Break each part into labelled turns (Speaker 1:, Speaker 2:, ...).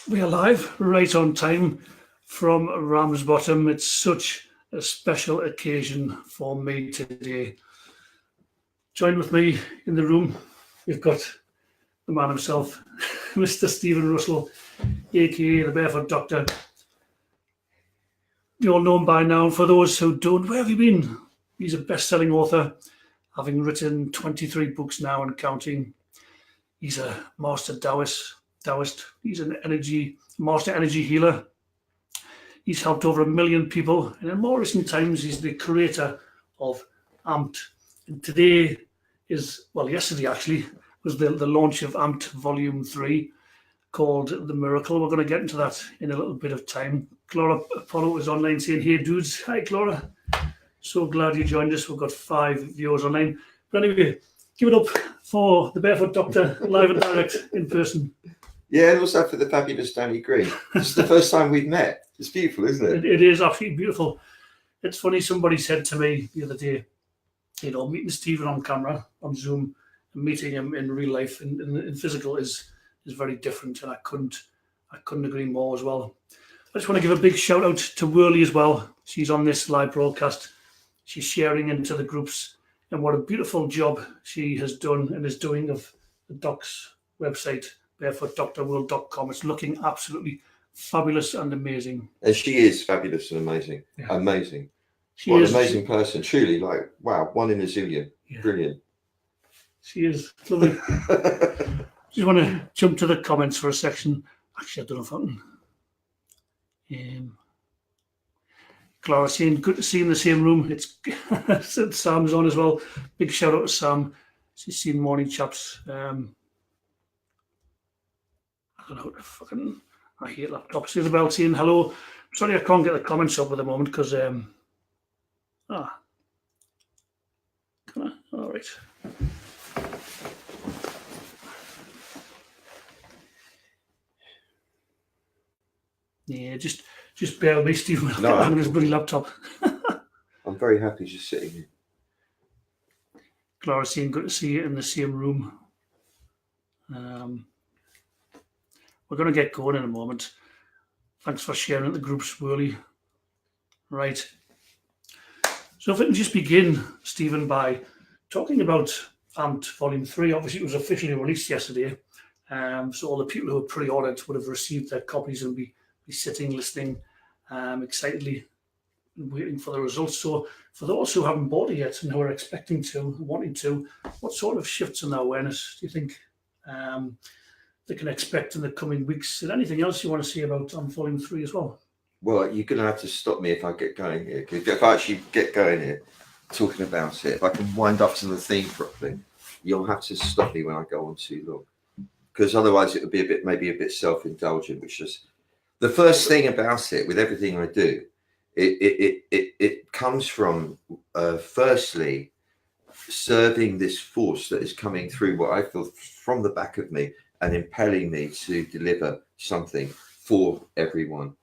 Speaker 1: We are live, right on time from Ramsbottom. It's such a special occasion for me today. Join with me in the room, we've got the man himself, Mr. Stephen Russell, aka the Barefoot Doctor. You all know him by now. For those who don't, where have you been? He's a best-selling author, having written 23 books now and counting. He's a master Taoist. He's an master energy healer. He's helped over 1 million people, and in more recent times, he's the creator of AMPED. And today yesterday actually, was the launch of AMPED Volume 3, called The Miracle. We're going to get into that in a little bit of time. Clara Apollo is online saying, "Hey dudes." Hi Clara. So glad you joined us. We've got 5 viewers online. But anyway, give it up for the Barefoot Doctor, live and direct in person.
Speaker 2: Yeah, and also for the fabulous Danny Green. This is the first time we've met. It's beautiful, isn't it?
Speaker 1: It is absolutely beautiful. It's funny, somebody said to me the other day, meeting Stephen on camera, on Zoom, and meeting him in real life, in physical, is very different, and I couldn't agree more as well. I just want to give a big shout out to Whirly as well. She's on this live broadcast. She's sharing into the groups, and what a beautiful job she has done and is doing of the doc's website, barefootdoctorworld.com. It's looking absolutely fabulous and amazing.
Speaker 2: And she is fabulous and amazing. Yeah. Amazing. What an amazing person. Truly, like, wow, 1 in a zillion. Yeah. Brilliant.
Speaker 1: She is lovely. Just want to jump to the comments for a section. Actually, I don't know if I can. Clara saying, "Good to see you in the same room." It's Sam's on as well. Big shout out to Sam. She's seen morning chaps. I don't know I hate laptops. Isabel saying hello. Sorry I can't get the comments up at the moment because can I? All right. Yeah, just bear with me, Stephen. No, I'm on his bloody laptop.
Speaker 2: I'm very happy just sitting here.
Speaker 1: Clara saying, "Good to see you in the same room." We're going to get going in a moment. Thanks for sharing the groups, Whirly. Right. So if I can just begin, Stephen, by talking about AMPED Volume 3. Obviously, it was officially released yesterday. So all the people who have pre-ordered would have received their copies and be sitting, listening excitedly, waiting for the results. So for those who haven't bought it yet and who are expecting to, wanting to, what sort of shifts in their awareness do you think they can expect in the coming weeks? And anything else you want to say about Volume 3 as well?
Speaker 2: Well, you're going to have to stop me if I get going here. Because if I actually get going here, talking about it, if I can wind up to the theme properly, you'll have to stop me when I go on too long. Because otherwise it would be maybe a bit self-indulgent, which is the first thing about it with everything I do. It comes from, firstly, serving this force that is coming through what I feel from the back of me and impelling me to deliver something for everyone.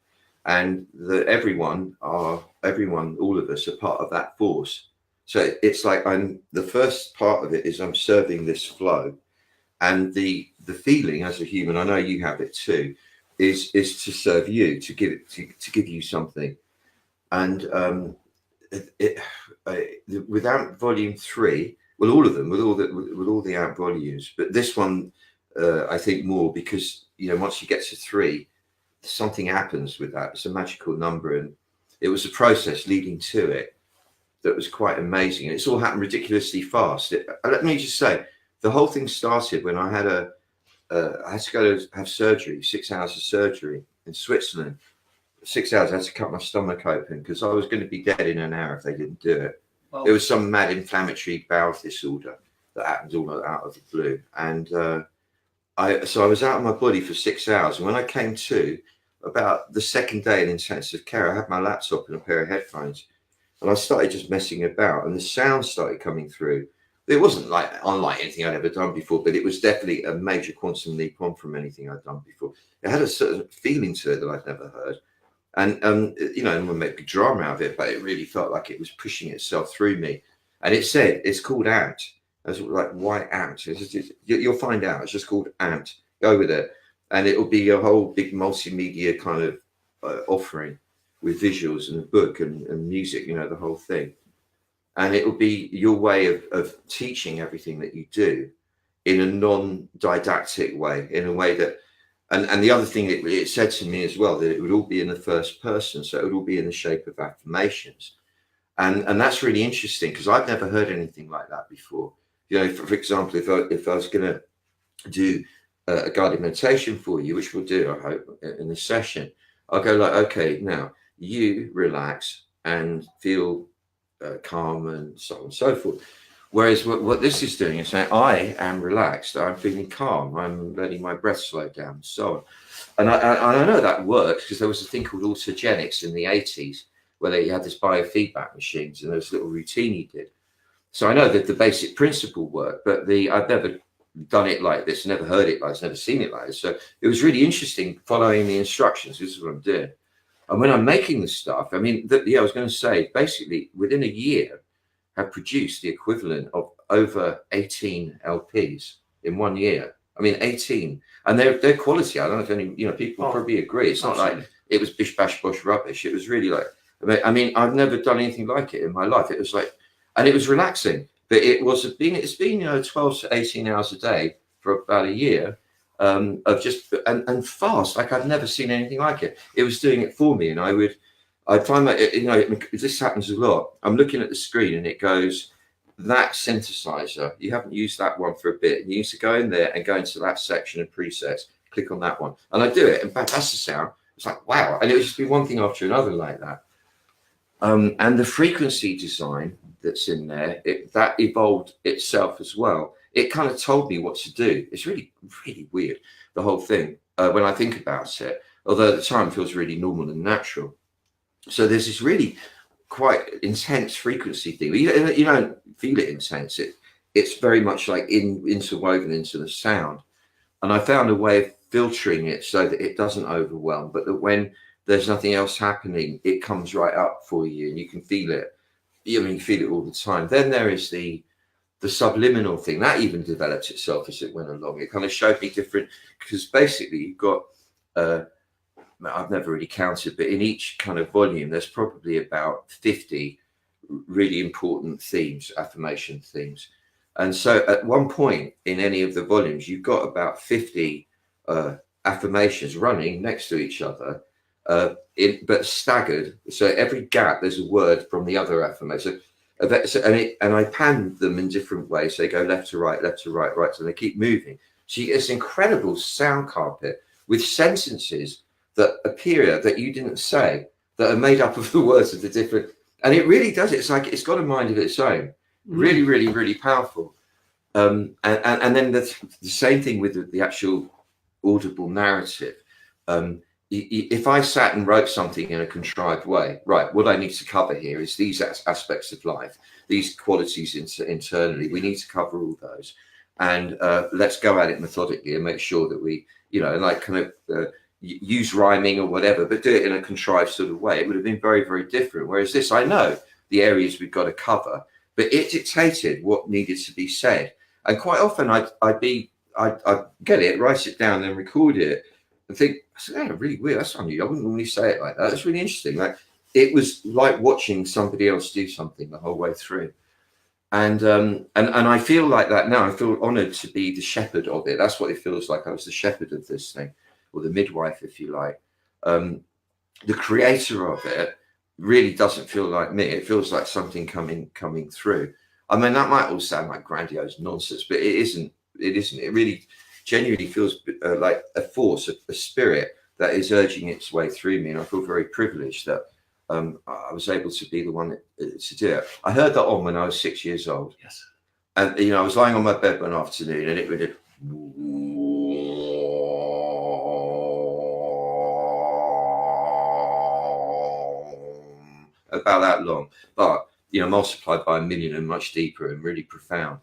Speaker 2: And everyone, all of us are part of that force. So it's like the first part of it is I'm serving this flow. And the feeling as a human, I know you have it too, is to serve you, to give you something. And without Volume 3, well, all of them, with all the AMPED volumes, but this one, I think more because once you get to 3, something happens with that. It's a magical number, and it was a process leading to it that was quite amazing. And it's all happened ridiculously fast. Let me just say, the whole thing started when I had I had to go to have surgery, 6 hours of surgery in Switzerland. 6 hours, I had to cut my stomach open because I was going to be dead in an hour if they didn't do it. Wow. There was some mad inflammatory bowel disorder that happened all out of the blue. And I was out of my body for 6 hours. And when I came to, about the second day in intensive care, I had my laptop and a pair of headphones. And I started just messing about, and the sound started coming through. It wasn't unlike anything I'd ever done before, but it was definitely a major quantum leap on from anything I'd done before. It had a certain feeling to it that I'd never heard. And, and we make a drama out of it, but it really felt like it was pushing itself through me. And it's called AMPED. I was like, why AMPED? You'll find out. It's just called AMPED. Go with it. and it will be a whole big multimedia kind of offering with visuals and a book and music, you know, the whole thing. And it will be your way of teaching everything that you do in a non-didactic way, in a way that, and the other thing it said to me as well, that it would all be in the first person, so it would all be in the shape of affirmations. And that's really interesting, because I've never heard anything like that before. You know, for example, if I was going to do a guided meditation for you, which we'll do, I hope, in this session, I'll go like, okay, now you relax and feel calm and so on and so forth. Whereas what this is doing is saying, I am relaxed, I'm feeling calm, I'm letting my breath slow down, and so on. And I know that works, because there was a thing called autogenics in the 80s, where they had this biofeedback machines, and there was a little routine you did. So I know that the basic principle worked, but I've never done it like this, never heard it like this, never seen it like this. So it was really interesting following the instructions. This is what I'm doing. And when I'm making the stuff, I mean, I was going to say, basically, within a year, have produced the equivalent of over 18 LPs in 1 year. I mean, 18. And their quality, I don't know if any, you know, people probably agree. It's not like it was bish, bash, bosh rubbish. It was really like, I mean, I've never done anything like it in my life. It was like, and it was relaxing, but it's been, you know, 12 to 18 hours a day for about a year. Of just and fast, like I've never seen anything like it. It was doing it for me, and I'd find that, you know, this happens a lot. I'm looking at the screen and it goes, that synthesizer, you haven't used that one for a bit. You need to go in there and go into that section of presets, click on that one, and I do it. In fact, that's the sound. It's like, wow, and it would just be one thing after another like that. And the frequency design that's in there, that evolved itself as well. It kind of told me what to do. It's really, really weird, the whole thing, when I think about it, although at the time it feels really normal and natural. So there's this really quite intense frequency thing. You don't feel it intense. It's very much like interwoven into the sound. And I found a way of filtering it so that it doesn't overwhelm, but that when there's nothing else happening, it comes right up for you and you can feel it. You feel it all the time. Then there is the subliminal thing that even developed itself as it went along. It kind of showed me different, because basically you've got I've never really counted, but in each kind of volume there's probably about 50 really important themes, affirmation themes. And so at one point in any of the volumes you've got about 50 affirmations running next to each other, but staggered. So every gap there's a word from the other affirmation. And I pan them in different ways. They go left to right, right, so they keep moving. So you get this incredible sound carpet with sentences that appear that you didn't say, that are made up of the words of the different. And it really does. It's like it's got a mind of its own. Really, really, really powerful. And then the same thing with the actual audible narrative. If I sat and wrote something in a contrived way, right, what I need to cover here is these aspects of life, these qualities internally. We need to cover all those, and let's go at it methodically and make sure that we, like kind of use rhyming or whatever, but do it in a contrived sort of way. It would have been very, very different. Whereas this, I know the areas we've got to cover, but it dictated what needed to be said. And quite often I'd get it, write it down, then record it, and think, that's really weird. That's unusual. I wouldn't normally say it like that. That's really interesting. Like, it was like watching somebody else do something the whole way through. And I feel like that now. I feel honored to be the shepherd of it. That's what it feels like. I was the shepherd of this thing, or the midwife, if you like. The creator of it really doesn't feel like me. It feels like something coming through. I mean, that might all sound like grandiose nonsense, but it isn't. It isn't. It really genuinely feels like a force, a spirit that is urging its way through me. And I feel very privileged that I was able to be the one to do it. I heard that on when I was 6 years old.
Speaker 1: Yes.
Speaker 2: And, I was lying on my bed one afternoon and it would have, about that long, but multiplied by 1 million and much deeper and really profound.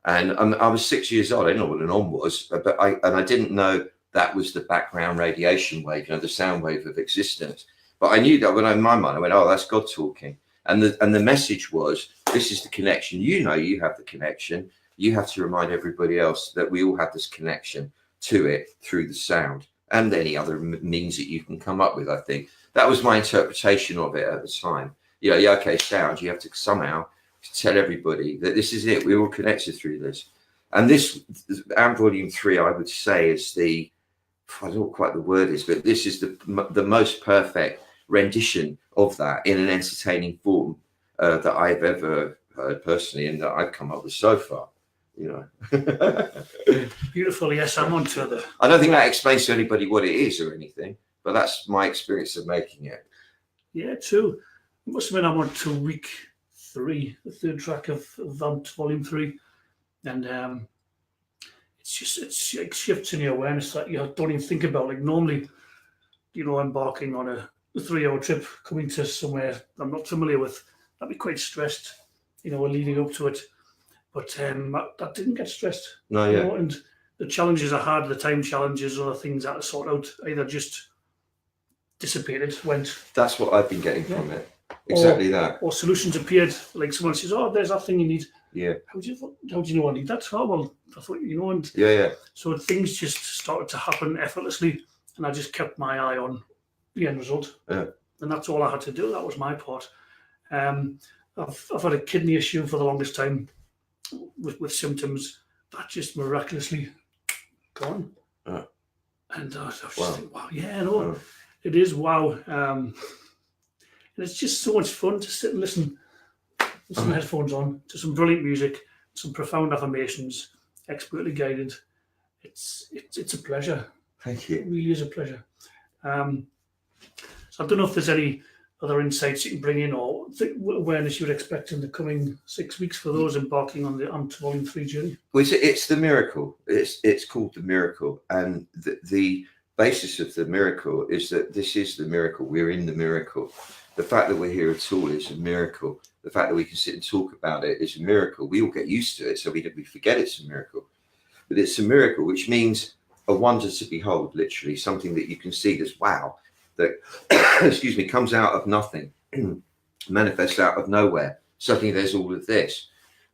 Speaker 2: And I was 6 years old. I didn't know what an om was, but I didn't know that was the background radiation wave, the sound wave of existence. But I knew that when in my mind, I went, oh, that's God talking. And the message was, this is the connection. You have the connection. You have to remind everybody else that we all have this connection to it through the sound and any other means that you can come up with. I think that was my interpretation of it at the time. Yeah, okay, sound. You have to somehow tell everybody that this is it. We're all connected through this. And this AMP Volume 3, I would say, is the, I don't know what quite the word is, but this is the most perfect rendition of that in an entertaining form that I've ever heard personally, and that I've come up with so far. You know,
Speaker 1: Beautiful. Yes, I'm on to the.
Speaker 2: I don't think that explains to anybody what it is or anything, but that's my experience of making it.
Speaker 1: Yeah, true. It must have been I'm on to week 3, the 3rd track of AMPED Volume 3, and it's like shifts in your awareness that you don't even think about. Like normally, embarking on a 3-hour trip, coming to somewhere I'm not familiar with, I'd be quite stressed, leading up to it. But that didn't get stressed.
Speaker 2: No, yeah.
Speaker 1: And the challenges I had, the time challenges, other things that I sort out, either just dissipated, went.
Speaker 2: That's what I've been getting from it. Exactly that.
Speaker 1: Or solutions appeared. Like someone says, "Oh, there's that thing you need."
Speaker 2: Yeah.
Speaker 1: How do you know I need that? Oh, well, I thought and
Speaker 2: yeah.
Speaker 1: So things just started to happen effortlessly, and I just kept my eye on the end result.
Speaker 2: Yeah.
Speaker 1: And that's all I had to do. That was my part. I've had a kidney issue for the longest time. With symptoms that just miraculously gone. And I was just thinking, wow, it is wow. And it's just so much fun to sit and listen with some headphones on to some brilliant music, some profound affirmations, expertly guided. It's a pleasure.
Speaker 2: Thank you.
Speaker 1: It really is a pleasure. So I don't know if there's any other insights you can bring in or awareness you would expect in the coming 6 weeks for those embarking on the AMPED Volume 3 journey?
Speaker 2: Well, it's the miracle. It's called the miracle. And the basis of the miracle is that this is the miracle. We're in the miracle. The fact that we're here at all is a miracle. The fact that we can sit and talk about it is a miracle. We all get used to it, so we forget it's a miracle. But it's a miracle, which means a wonder to behold, literally, something that you can see as wow. That excuse me, comes out of nothing, manifests out of nowhere. Suddenly there's all of this.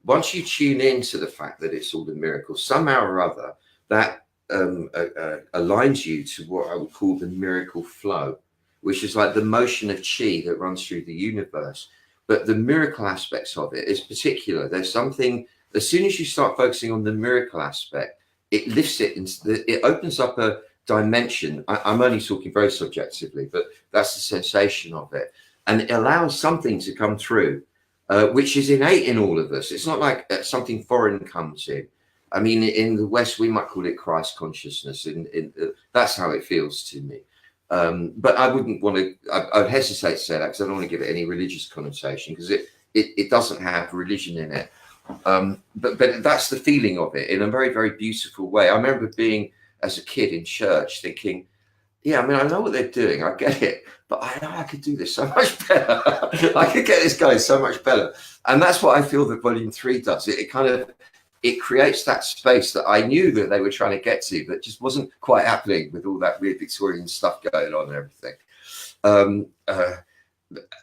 Speaker 2: Once you tune into the fact that it's all a miracle, somehow or other, that aligns you to what I would call the miracle flow, which is like the motion of chi that runs through the universe. But the miracle aspects of it is particular. There's something, as soon as you start focusing on the miracle aspect, it lifts it into it opens up a dimension. I'm only talking very subjectively, but that's the sensation of it, and it allows something to come through which is innate in all of us. It's not like something foreign comes in. I mean, in the West we might call it Christ consciousness, that's how it feels to me, but I wouldn't want to, I'd hesitate to say that because I don't want to give it any religious connotation, because it doesn't have religion in it, but that's the feeling of it in a very, very beautiful way. I remember being as a kid in church thinking, yeah, I mean, I know what they're doing, I get it, but I know I could do this so much better. I could get this going so much better. And that's what I feel that Volume 3 does. It creates that space that I knew that they were trying to get to, but just wasn't quite happening with all that weird Victorian stuff going on and everything.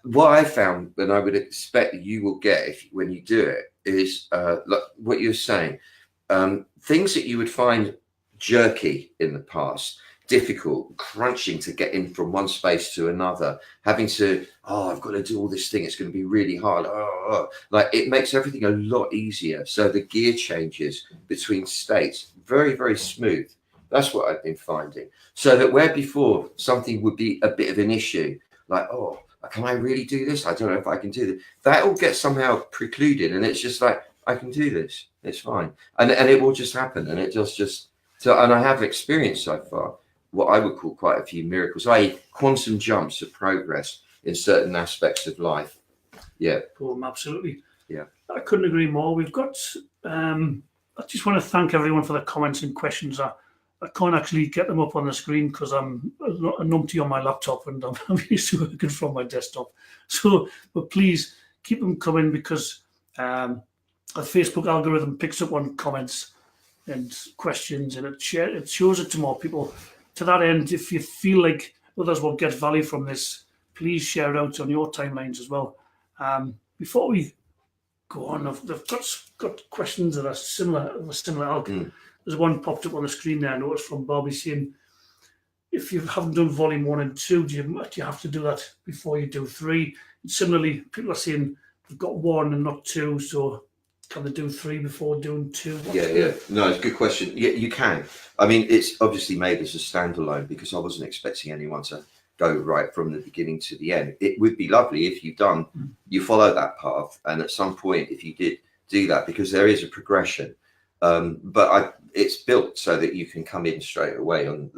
Speaker 2: What I found, and I would expect you will get when you do it, is like what you're saying, things that you would find jerky in the past, difficult, crunching to get in from one space to another, having to, I've got to do all this thing, it's going to be really hard. Like it makes everything a lot easier. So the gear changes between states, very, very smooth. That's what I've been finding. So that where before something would be a bit of an issue, like, can I really do this? I don't know if I can do this. That all gets somehow precluded, and it's just like, I can do this. It's fine. And it will just happen. And it just so, and I have experienced so far what I would call quite a few miracles, i.e. quantum jumps of progress in certain aspects of life. Yeah.
Speaker 1: Absolutely.
Speaker 2: Yeah. I
Speaker 1: couldn't agree more. We've got, I just want to thank everyone for the comments and questions. I can't actually get them up on the screen because I'm a numpty on my laptop and I'm used to working from my desktop. So, but please keep them coming, because the Facebook algorithm picks up on comments and questions, and it shows it to more people. To that end, if you feel like others will get value from this, please share it out on your timelines as well. Before we go on, I've got questions that are similar ilk. The there's one popped up on the screen there. I noticed from Bobby saying, if you haven't done volume 1 and 2, do you have to do that before you do 3? And similarly, people are saying they've got 1 and not 2, so can they do 3 before doing 2?
Speaker 2: Yeah. No, it's a good question. Yeah, you can. I mean, it's obviously made as a standalone because I wasn't expecting anyone to go right from the beginning to the end. It would be lovely if you follow that path, and at some point, if you did do that, because there is a progression. But it's built so that you can come in straight away and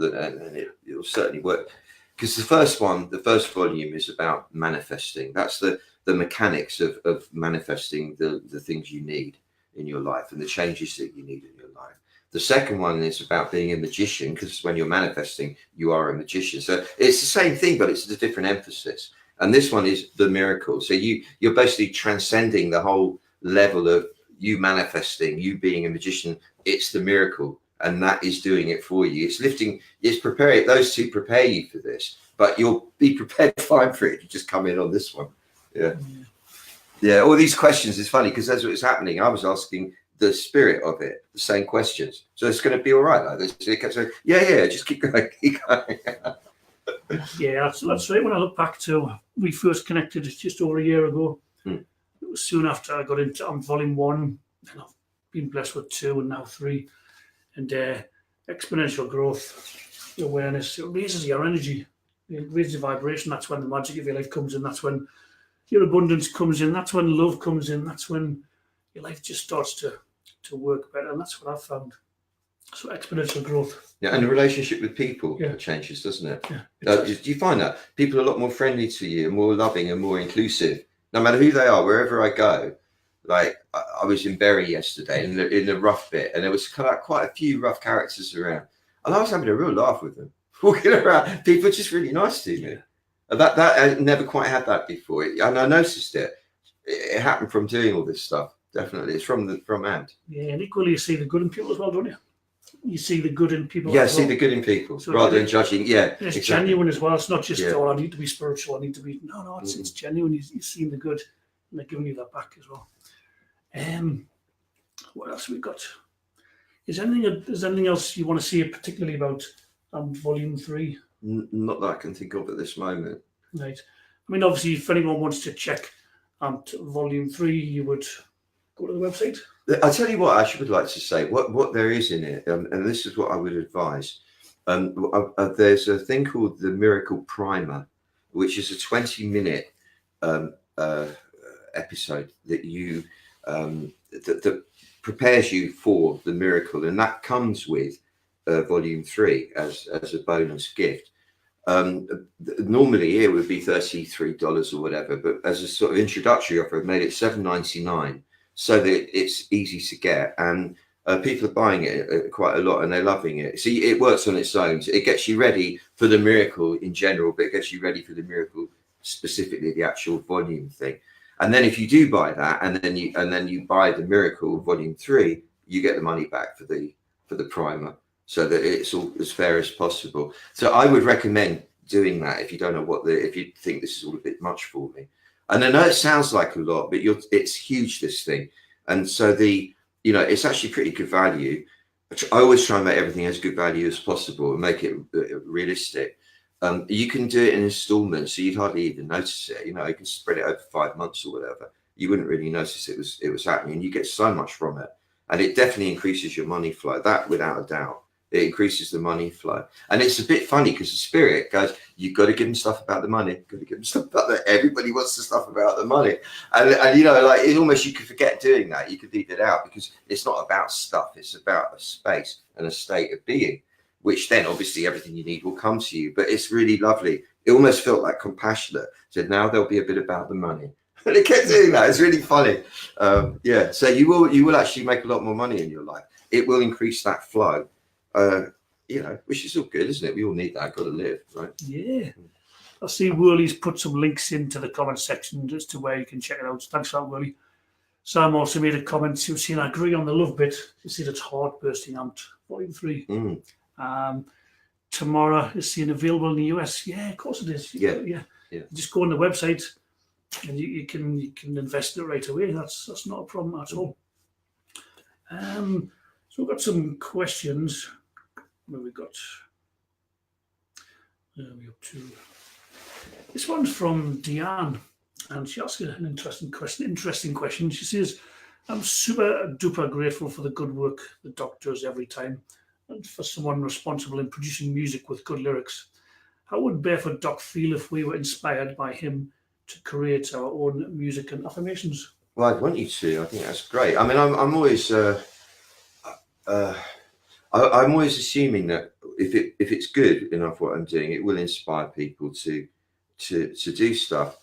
Speaker 2: it'll certainly work. Because the first volume is about manifesting. That's the mechanics of manifesting the things you need in your life and the changes that you need in your life. The second one is about being a magician, because when you're manifesting, you are a magician. So it's the same thing, but it's a different emphasis. And this one is the miracle. So you're basically transcending the whole level of you manifesting, you being a magician. It's the miracle, and that is doing it for you. It's preparing. Those two prepare you for this, but you'll be prepared fine for it. You just come in on this one. Yeah. All these questions is funny because as it was happening, I was asking the spirit of it the same questions. So it's going to be all right like this. It kept saying, yeah, just keep going.
Speaker 1: Yeah, that's right. When I look back to we first connected just over a year ago, it was soon after I got into volume 1, and I've been blessed with 2 and now 3. And exponential growth, awareness, it raises your energy, it raises your vibration. That's when the magic of your life comes in. That's when your abundance comes in. That's when love comes in. That's when your life just starts to work better. And that's what I've found. So exponential growth.
Speaker 2: Yeah, and the relationship with people changes, doesn't it?
Speaker 1: Yeah.
Speaker 2: Do you find that people are a lot more friendly to you, more loving and more inclusive, no matter who they are, wherever I go? Like I was in Bury yesterday in the rough bit, and there was quite a few rough characters around, and I was having a real laugh with them. Walking around, people are just really nice to me. That I never quite had that before, and I noticed it. It happened from doing all this stuff. Definitely, it's from AMPED.
Speaker 1: Yeah, and equally you see the good in people as well, don't you? You see the good in people.
Speaker 2: Yeah, see the good in people rather than judging. Yeah,
Speaker 1: and it's genuine as well. It's not just I need to be spiritual. I need to be it's genuine. You're seeing the good, and they're giving you that back as well. What else have we got? Is there anything else you want to say particularly about volume 3?
Speaker 2: Not that I can think of at this moment.
Speaker 1: Right. I mean, obviously, if anyone wants to check volume 3, you would go to the website.
Speaker 2: I'll tell you what I would like to say. What there is in it, and this is what I would advise. There's a thing called the Miracle Primer, which is a 20-minute episode that you that prepares you for the miracle, and that comes with volume 3 as a bonus gift. Normally it would be $33 or whatever, but as a sort of introductory offer, I've made it $7.99 so that it's easy to get, and people are buying it quite a lot and they're loving it. See, it works on its own. So it gets you ready for the miracle in general, but it gets you ready for the miracle specifically, the actual volume thing. And then if you do buy that, and then you buy the miracle volume 3, you get the money back for the primer, so that it's all as fair as possible. So I would recommend doing that if you don't know if you think this is all a bit much for me. And I know it sounds like a lot, but it's huge, this thing. And so it's actually pretty good value. I always try and make everything as good value as possible and make it realistic. You can do it in installments, so you'd hardly even notice it. You can spread it over 5 months or whatever. You wouldn't really notice it was happening, and you get so much from it. And it definitely increases your money flow. That, without a doubt, it increases the money flow. And it's a bit funny because the spirit goes, "You've got to give them stuff about the money. You've got to give them stuff about that. Everybody wants the stuff about the money." And like it almost, you could forget doing that. You could leave it out because it's not about stuff. It's about a space and a state of being, which then obviously everything you need will come to you. But it's really lovely. It almost felt like compassionate. Said, now there'll be a bit about the money. And it kept doing that. It's really funny. So you will actually make a lot more money in your life. It will increase that flow, which is all good, isn't it? We all need that. Got to live, right?
Speaker 1: Yeah. I see Whirly's put some links into the comment section as to where you can check it out. Thanks for that, Whirly. Sam also made a comment. You've seen, I agree on the love bit. You see that's heart bursting out, volume 3. Tomorrow is seen available in the US. Yeah, of course it is. Yeah. Just go on the website and you can invest it right away. That's not a problem at all. So So we've got some questions. Where we got? Where are we up to? This one's from Deanne, and she asked an interesting question. She says, "I'm super duper grateful for the good work the Doc does every time, and for someone responsible in producing music with good lyrics. How would Barefoot Doc feel if we were inspired by him to create our own music and affirmations?"
Speaker 2: Well, I'd want you to. I think that's great. I mean, I'm always I'm always assuming that if it's good enough what I'm doing, it will inspire people to do stuff.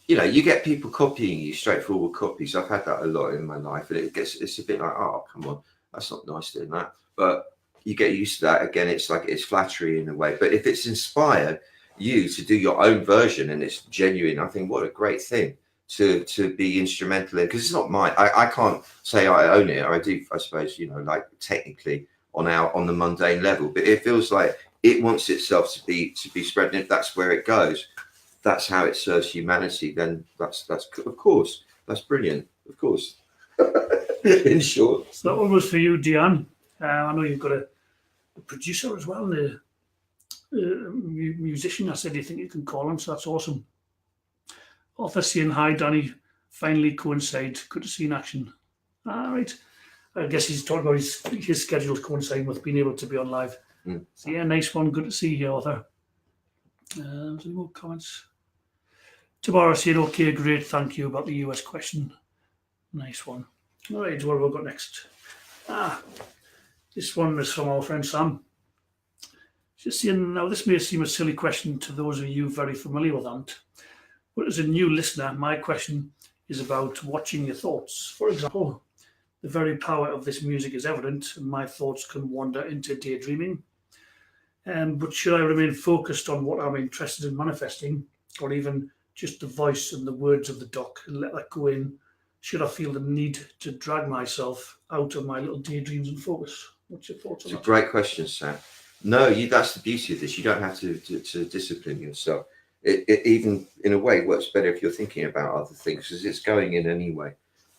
Speaker 2: You get people copying you, straightforward copies. I've had that a lot in my life, and it's a bit like, oh, come on, that's not nice doing that. But you get used to that. Again, it's like it's flattery in a way. But if it's inspired you to do your own version and it's genuine, I think what a great thing to be instrumental in, because it's not mine. I can't say I own it. I do, I suppose, like technically on the mundane level, but it feels like it wants itself to be spread, and if that's where it goes, that's how it serves humanity, then that's of course, that's brilliant, of course. In short.
Speaker 1: So that one was for you, Deanne. I know you've got a producer as well, and a musician. I said you think you can call him, so that's awesome. Author saying, "Hi Danny, finally coincide, good to see you in action." All right. I guess he's talking about his schedules coinciding with being able to be on live. So yeah, nice one. Good to see you, Author. Any more comments? Tamara said, "Okay, great, thank you," about the US question. Nice one. All right, what have we got next? This one is from our friend Sam. She's saying, "Now this may seem a silly question to those of you very familiar with AMPED, but as a new listener, my question is about watching your thoughts. For example, the very power of this music is evident, and my thoughts can wander into daydreaming. But should I remain focused on what I'm interested in manifesting, or even just the voice and the words of the Doc, and let that go in? Should I feel the need to drag myself out of my little daydreams and focus?" What's your thoughts on that?
Speaker 2: It's a great question, Sam. No, that's the beauty of this. You don't have to discipline yourself. It even in a way works better if you're thinking about other things, because it's going in anyway.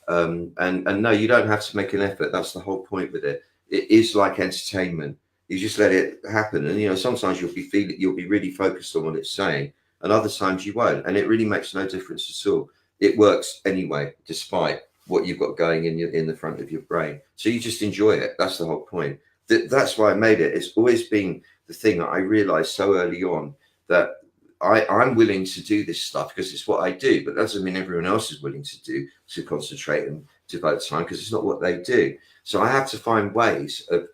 Speaker 2: And no, you don't have to make an effort. That's the whole point with it. It is like entertainment. You just let it happen, and sometimes you'll be really focused on what it's saying, and other times you won't, and it really makes no difference at all. It works anyway, despite what you've got going in the front of your brain. So you just enjoy it. That's the whole point. That's why I made it. It's always been the thing that I realized so early on, that I'm willing to do this stuff because it's what I do, but that doesn't mean everyone else is willing to concentrate and devote time, because it's not what they do. So I have to find ways of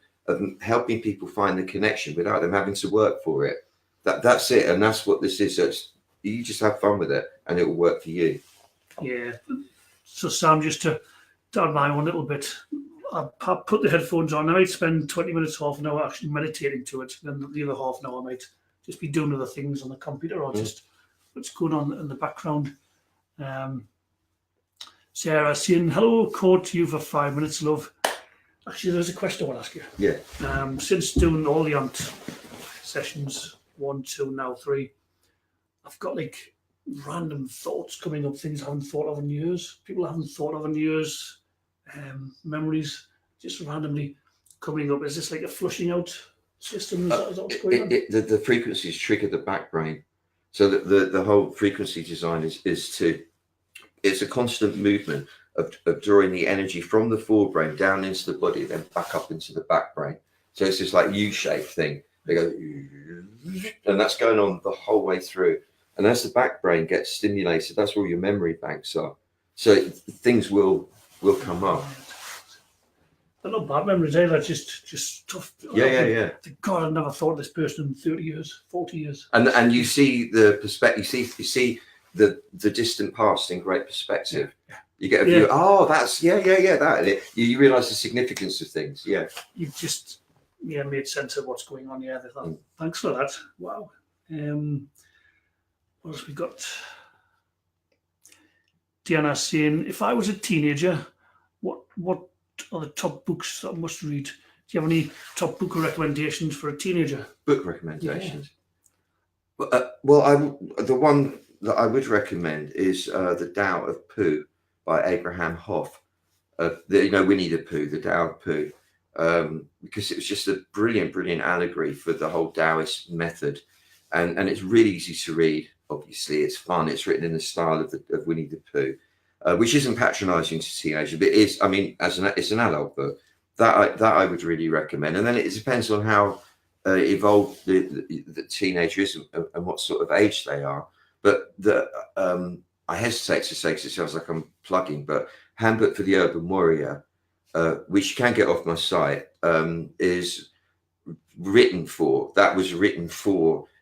Speaker 2: helping people find the connection without them having to work for it. That's it, and that's what this is. So you just have fun with it, and it will work for you.
Speaker 1: Yeah. So Sam, just to add my own little bit, I put the headphones on. I might spend 20 minutes, half an hour actually meditating to it, and then the other half an hour I might just be doing other things on the computer, or just what's going on in the background. Sarah saying, "Hello, code to you for 5 minutes, love." Actually, there's a question I want to ask you.
Speaker 2: Yeah.
Speaker 1: Since doing all the AMPED sessions, 1, 2, now 3, I've got like random thoughts coming up, things I haven't thought of in years, people I haven't thought of in years, memories just randomly coming up. Is this like a flushing out system? Is that what's going on?
Speaker 2: The frequencies trigger the back brain. So the whole frequency design it's a constant movement of drawing the energy from the forebrain down into the body, then back up into the back brain. So it's this like U-shaped thing. They go, and that's going on the whole way through. And as the back brain gets stimulated, that's where your memory banks are. So things will come up.
Speaker 1: They're not bad memories either, just tough.
Speaker 2: Yeah.
Speaker 1: God, I never thought of this person in 30 years, 40 years.
Speaker 2: And you see the perspective, you see the distant past in great perspective.
Speaker 1: Yeah.
Speaker 2: You get a view, that's that. You realise the significance of things. Yeah.
Speaker 1: You've just made sense of what's going on. Yeah, thanks for that. Wow. What else we got? Diana saying, "If I was a teenager, what are the top books that I must read?" Do you have any top book recommendations for a teenager?
Speaker 2: Book recommendations? Yeah. Well, the one that I would recommend is The Tao of Pooh by Abraham Hoff. Winnie the Pooh, The Tao of Pooh. because it was just a brilliant allegory for the whole Taoist method, and it's really easy to read. Obviously, it's fun. It's written in the style of Winnie the Pooh, which isn't patronising to teenagers, but it is. I mean, it's an adult book that I would really recommend. And then it depends on how evolved the teenager is and what sort of age they are. But I hesitate to say because it sounds like I'm plugging, but Handbook for the Urban Warrior, which you can get off my site, is written for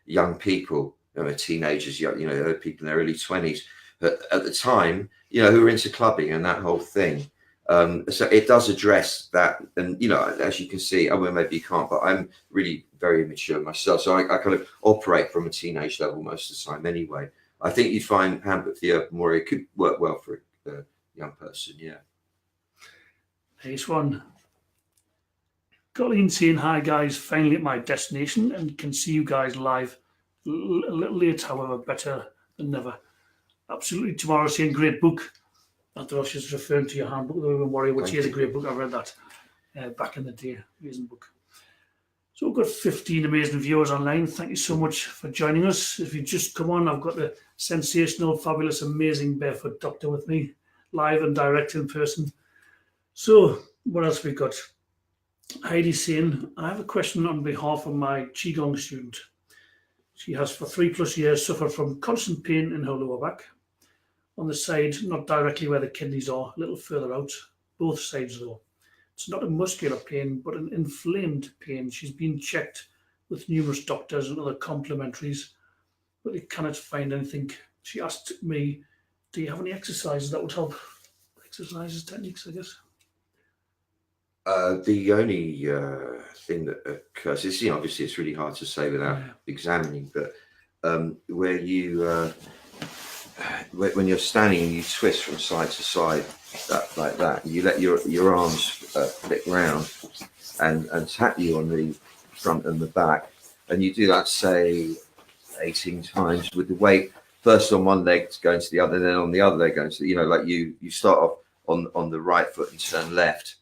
Speaker 2: young people, teenagers, people in their early 20s at the time, who were into clubbing and that whole thing. So it does address that, and as you can see, well, maybe you can't, but I'm really very immature myself, so I kind of operate from a teenage level most of the time anyway. I think you'd find Handbook for the Urban Warrior could work well for a young person. Yeah.
Speaker 1: Nice one. Colleen saying, hi guys, finally at my destination and can see you guys live. A little late, however, better than never. Absolutely. Tomorrow saying, great book. I thought she was referring to your Handbook of the Urban Warrior, which is a great book. I read that back in the day. Amazing book. So we've got 15 amazing viewers online. Thank you so much for joining us. If you just come on, I've got the sensational, fabulous, amazing Barefoot Doctor with me, live and direct in person. So what else we got? Heidi saying, I have a question on behalf of my Qigong student. She has for 3+ years suffered from constant pain in her lower back. On the side, not directly where the kidneys are, a little further out, both sides though. It's not a muscular pain, but an inflamed pain. She's been checked with numerous doctors and other complementaries, but they cannot find anything. She asked me, do you have any exercises that would help? Exercises, techniques, I guess.
Speaker 2: The only thing that occurs is, obviously it's really hard to say without examining, but where you, when you're standing and you twist from side to side, like that, you let your arms flick round and tap you on the front and the back, and you do that, say, 18 times with the weight first on one leg going to the other, then on the other leg going to like you start off on the right foot and turn left,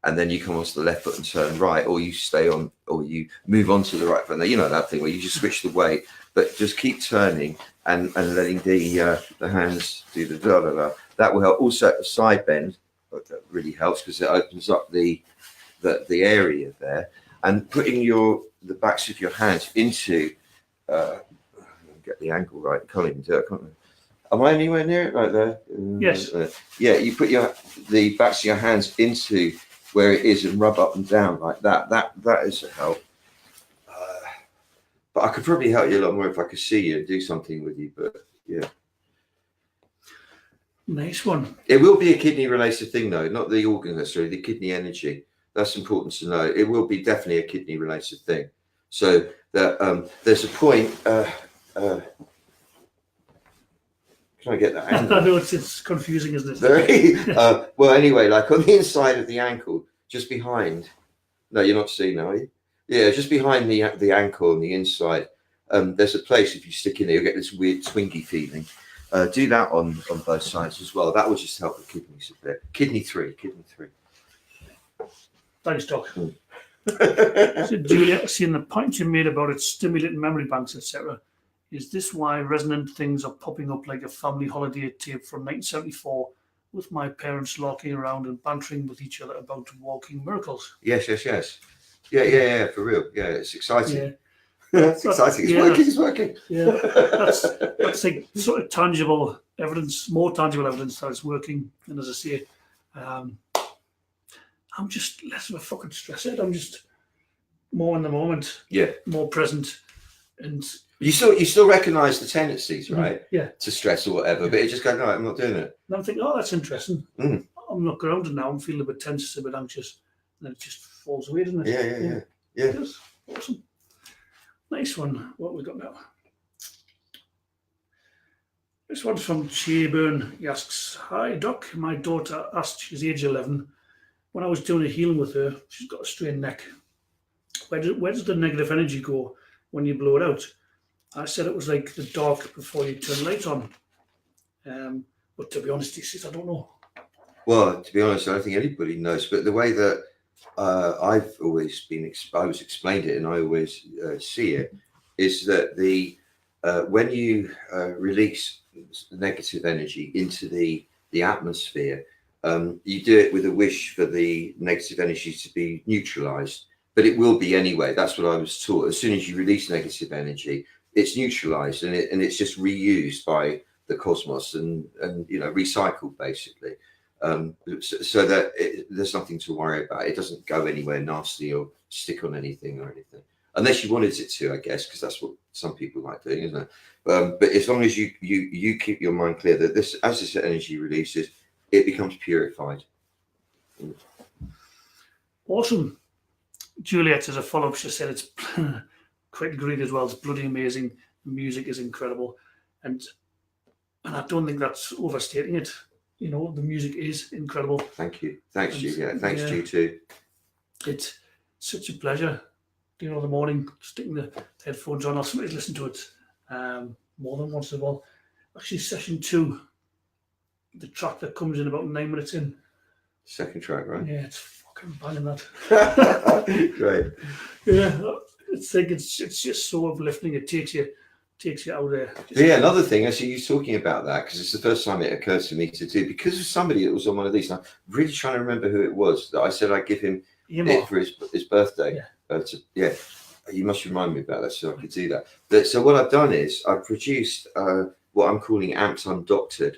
Speaker 2: and then you come onto the left foot and turn right, or you stay on, or you move on to the right foot. And that thing where you just switch the weight, but just keep turning and letting the hands do the da da da. That will help. Also, a side bend that really helps because it opens up the area there, and putting the backs of your hands into get the angle right. I can't even do it, can't I? Am I anywhere near it? Right there.
Speaker 1: Yes.
Speaker 2: Yeah. You put the backs of your hands into where it is and rub up and down like that. That is a help. But I could probably help you a lot more if I could see you and do something with you. But yeah.
Speaker 1: Nice one.
Speaker 2: It will be a kidney related thing though, not the organ necessarily, the kidney energy. That's important to know. It will be definitely a kidney related thing. So that there's a point. Can I get that angle?
Speaker 1: I know it's confusing, isn't it?
Speaker 2: Very. Well, anyway, like on the inside of the ankle, just behind. No, you're not seeing, are you? Yeah, just behind the ankle on the inside. There's a place if you stick in there, you'll get this weird twingy feeling. Do that on both sides as well. That will just help the kidneys a bit. Kidney three.
Speaker 1: Thanks, Doc. So, Julia, seeing the point you made about it stimulating memory banks, etc., is this why resonant things are popping up like a family holiday tape from 1974 with my parents larking around and bantering with each other about walking miracles?
Speaker 2: Yes. Yeah, for real. Yeah, it's exciting.
Speaker 1: Yeah.
Speaker 2: It's exciting. It's working.
Speaker 1: Yeah, that's like sort of tangible evidence, more tangible evidence that it's working. And as I say, I'm just less of a fucking stresshead. I'm just more in the moment.
Speaker 2: Yeah.
Speaker 1: More present. And
Speaker 2: you still recognise the tendencies, right?
Speaker 1: Yeah.
Speaker 2: To stress or whatever, but it just goes, no, I'm not doing it.
Speaker 1: And I'm thinking, oh, that's interesting.
Speaker 2: Mm.
Speaker 1: I'm not grounded now. I'm feeling a bit tense, a bit anxious. And then it just falls away, doesn't it?
Speaker 2: Yeah.
Speaker 1: It is. Awesome. Nice one. What have we got now? This one's from Cheburn. He asks, hi, Doc. My daughter asked, she's age 11. When I was doing a healing with her, she's got a strained neck. Where does the negative energy go when you blow it out? I said it was like the dark before you turn the light on. But to be honest, he says, I don't know.
Speaker 2: Well, to be honest, I don't think anybody knows. But the way that I've always been explained it, and I always see it, is that when you release negative energy into the atmosphere, you do it with a wish for the negative energy to be neutralized, but it will be anyway. That's what I was taught. As soon as you release negative energy, it's neutralized, and it's just reused by the cosmos and recycled basically. So that there's nothing to worry about. It doesn't go anywhere nasty or stick on anything or anything, unless you wanted it to, I guess, because that's what some people like doing, isn't it? But as long as you keep your mind clear that as this energy releases, it becomes purified.
Speaker 1: Awesome. Juliet, as a follow-up, she said it's quite agreed as well. It's bloody amazing. The music is incredible, and I don't think that's overstating it. You know, the music is incredible.
Speaker 2: Thank you. Thanks, Juliet. Thanks to you too.
Speaker 1: It's such a pleasure. You know, the morning, sticking the headphones on, I'll sometimes listen to it more than once in a while. Actually, session 2, the track that comes in about 9 minutes in.
Speaker 2: Second track, right?
Speaker 1: Yeah, it's fucking banging that.
Speaker 2: Great.
Speaker 1: Yeah, it's like it's just so uplifting. It takes you out there.
Speaker 2: Yeah, another thing, I see you talking about that, because it's the first time it occurred to me to do, because of somebody that was on one of these, and I'm really trying to remember who it was, that I said I'd give him it for his birthday.
Speaker 1: Yeah.
Speaker 2: You must remind me about that so I could do that. So what I've done is I've produced what I'm calling AMPED Undoctored,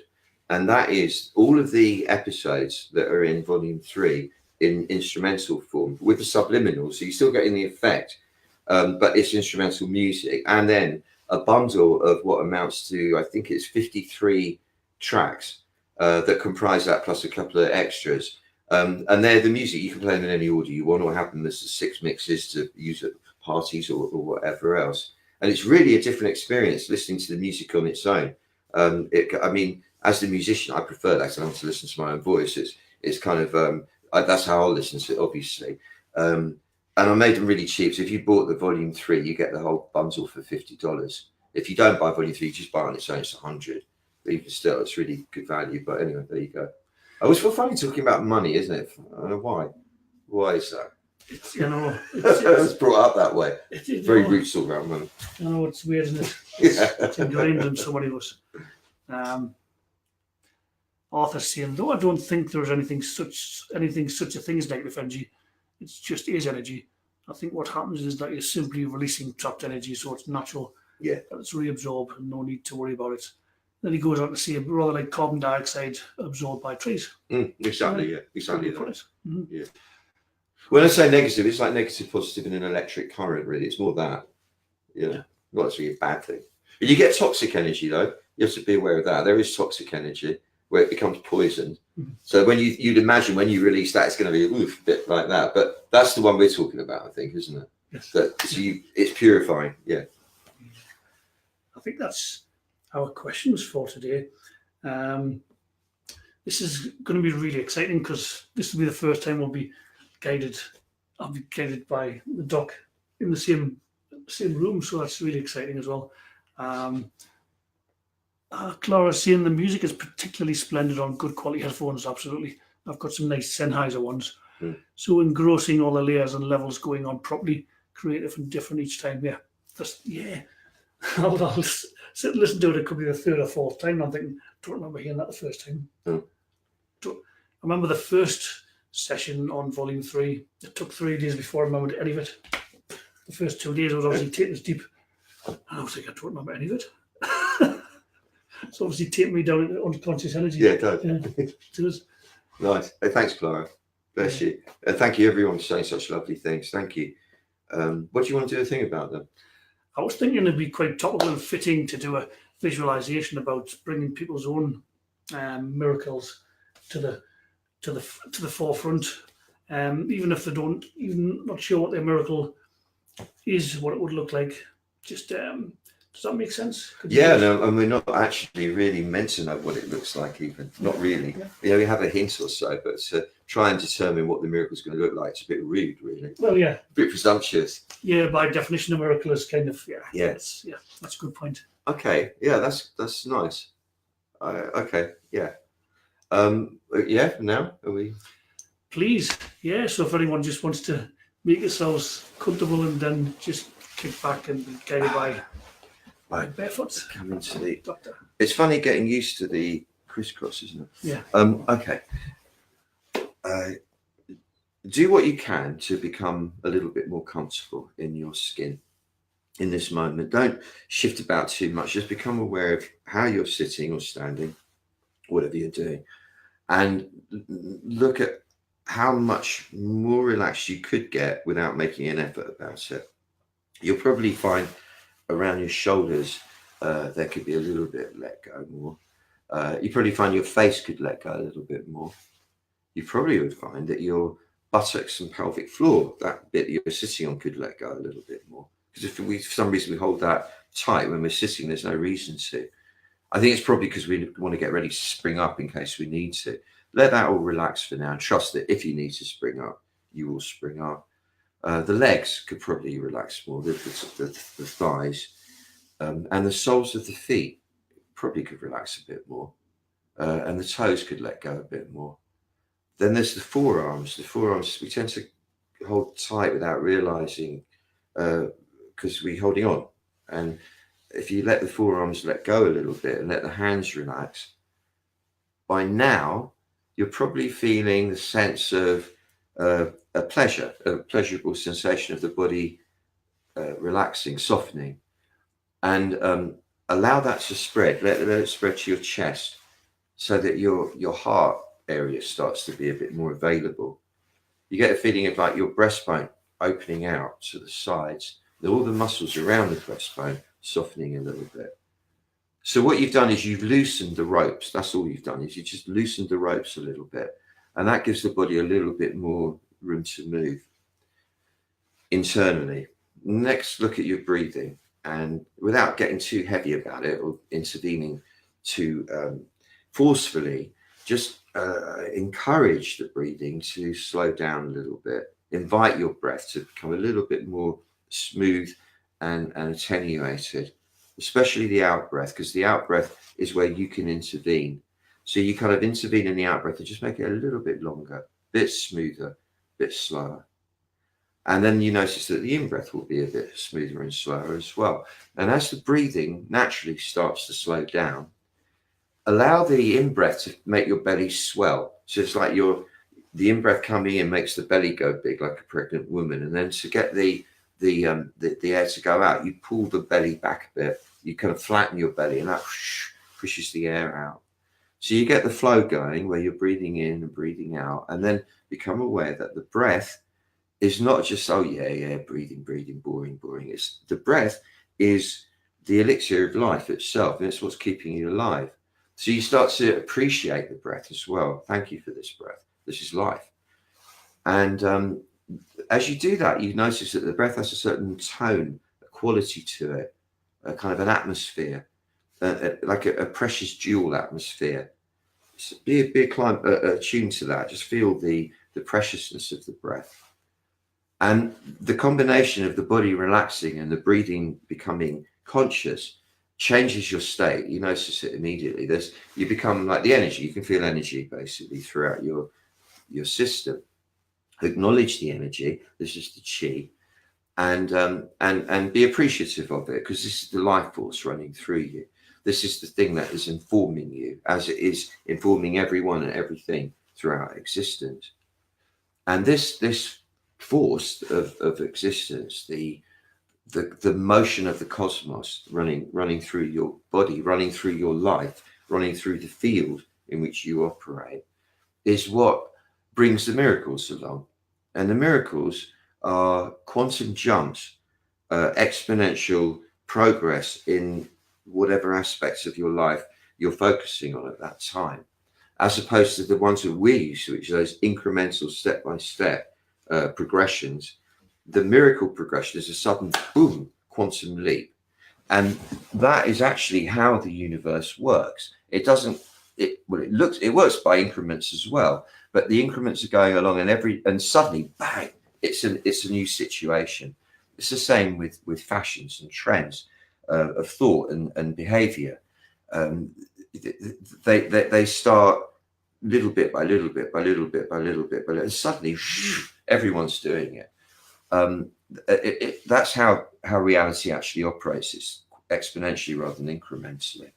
Speaker 2: and that is all of the episodes that are in volume 3 in instrumental form with the subliminal, so you're still getting the effect, but it's instrumental music, and then a bundle of what amounts to, I think it's 53 tracks that comprise that, plus a couple of extras. And they're the music you can play them in any order you want, or have them as 6 mixes to use at parties or whatever else. And it's really a different experience listening to the music on its own. I mean, as the musician, I prefer that. I want to listen to my own voice. It's kind of that's how I'll listen to it, obviously. And I made them really cheap. So if you bought the volume 3, you get the whole bundle for $50. If you don't buy volume 3, you just buy on its own, it's $100. But even still, it's really good value. But anyway, there you go. I always feel funny talking about money, isn't it? I don't know why. Why is that?
Speaker 1: It's
Speaker 2: brought up that way. Very roots all around money.
Speaker 1: I know, it's weird, isn't it? It's ingrained in so many of us. Arthur's saying, though I don't think there's anything such a thing as negative energy, it's just is energy. I think what happens is that you're simply releasing trapped energy, so it's natural that it's reabsorbed and no need to worry about it. Then he goes on to say, rather like carbon dioxide absorbed by trees.
Speaker 2: Exactly, yeah. Exactly.
Speaker 1: Mm-hmm.
Speaker 2: Yeah. When I say negative, it's like negative, positive in an electric current, really. It's more that. Yeah. Not actually a bad thing. But you get toxic energy, though. You have to be aware of that. There is toxic energy where it becomes poisoned. Mm-hmm. So when you'd imagine when you release that, it's going to be a bit like that. But that's the one we're talking about, I think, isn't it?
Speaker 1: Yes.
Speaker 2: It's purifying, yeah.
Speaker 1: I think that's our questions for today. This is going to be really exciting because this will be the first time I'll be guided by the doc in the same room, so that's really exciting as well. Clara's saying the music is particularly splendid on good quality headphones. Absolutely, I've got some nice Sennheiser ones, so engrossing, all the layers and levels going on properly, creative and different each time. I'll sit and listen to it. It could be the 3rd or 4th time. I'm thinking, don't remember hearing that the first time. I remember the first session on volume 3. It took 3 days before I remembered any of it. The first 2 days I was obviously taking it deep, and I was like, I don't remember any of it. It's obviously taking me down into unconscious energy.
Speaker 2: Yeah, it does.
Speaker 1: It does.
Speaker 2: Nice. Hey, thanks, Clara. Bless you. Thank you, everyone, for saying such lovely things. Thank you. What do you want to do a thing about them?
Speaker 1: I was thinking it'd be quite topical and fitting to do a visualization about bringing people's own miracles to the forefront, even if they don't, even not sure what their miracle is, what it would look like. Just does that make sense? And
Speaker 2: we're not actually really meant to know what it looks like, even not really. Yeah. We have a hint or so, but to try and determine what the miracle is going to look like, it's a bit rude, really.
Speaker 1: Well, yeah,
Speaker 2: a bit presumptuous.
Speaker 1: Yeah, by definition, a miracle is kind of that's a good point.
Speaker 2: Okay, yeah, that's nice. Okay, yeah. Now are we?
Speaker 1: Please, yeah. So if anyone just wants to make yourselves comfortable and then just kick back and be guided by
Speaker 2: Right,
Speaker 1: Barefoot
Speaker 2: come into the.
Speaker 1: Doctor.
Speaker 2: It's funny getting used to the crisscross, isn't it?
Speaker 1: Yeah.
Speaker 2: Okay. Do what you can to become a little bit more comfortable in your skin in this moment. Don't shift about too much. Just become aware of how you're sitting or standing, whatever you're doing, and look at how much more relaxed you could get without making an effort about it. You'll probably find around your shoulders there could be a little bit let go more. You probably find your face could let go a little bit more. You probably would find that your buttocks and pelvic floor, that bit you're sitting on, could let go a little bit more. Because if we, for some reason, we hold that tight when we're sitting, there's no reason to. I think it's probably because we want to get ready to spring up in case we need to. Let that all relax for now. Trust that if you need to spring up, you will spring up. The legs could probably relax more, the thighs, and the soles of the feet probably could relax a bit more, and the toes could let go a bit more. Then there's the forearms. The forearms we tend to hold tight without realizing because we're holding on. And if you let the forearms let go a little bit and let the hands relax, by now you're probably feeling the sense of a pleasurable sensation of the body relaxing, softening, and allow that to spread. Let it spread to your chest so that your heart area starts to be a bit more available. You get a feeling of like your breastbone opening out to the sides, all the muscles around the breastbone softening a little bit. So what you've done is you've loosened the ropes. That's all you've done is you just loosened the ropes a little bit, and that gives the body a little bit more room to move internally. Next, look at your breathing, and without getting too heavy about it or intervening too forcefully, just encourage the breathing to slow down a little bit. Invite your breath to become a little bit more smooth and attenuated, especially the out breath, because the out breath is where you can intervene. So you kind of intervene in the out breath and just make it a little bit longer, bit smoother, bit slower. And then you notice that the in-breath will be a bit smoother and slower as well. And as the breathing naturally starts to slow down, allow the in-breath to make your belly swell. So it's like the in-breath coming in makes the belly go big like a pregnant woman. And then to get the air to go out, you pull the belly back a bit. You kind of flatten your belly and that pushes the air out. So you get the flow going where you're breathing in and breathing out, and then become aware that the breath is not just, oh yeah, breathing, boring. It's the breath is the elixir of life itself, and it's what's keeping you alive. So you start to appreciate the breath as well. Thank you for this breath. This is life. And as you do that, you notice that the breath has a certain tone, a quality to it, a kind of an atmosphere, like a precious jewel atmosphere. So be attuned to that. Just feel the preciousness of the breath. And the combination of the body relaxing and the breathing becoming conscious changes your state. You notice it immediately. You become like the energy. You can feel energy basically throughout your system. Acknowledge the energy. This is the chi, and be appreciative of it, because this is the life force running through you. This is the thing that is informing you, as it is informing everyone and everything throughout existence. And this force of existence, the motion of the cosmos running through your body, running through your life, running through the field in which you operate, is what brings the miracles along. And the miracles are quantum jumps, exponential progress in whatever aspects of your life you're focusing on at that time, as opposed to the ones that we're used to, which are those incremental step-by-step progressions. The miracle progression is a sudden boom, quantum leap. And that is actually how the universe works. It works by increments as well, but the increments are going along, and suddenly, bang, it's a new situation. It's the same with fashions and trends of thought and behavior. They start little bit by little bit by little bit by little bit, and suddenly everyone's doing it. That's how reality actually operates. It's exponentially rather than incrementally.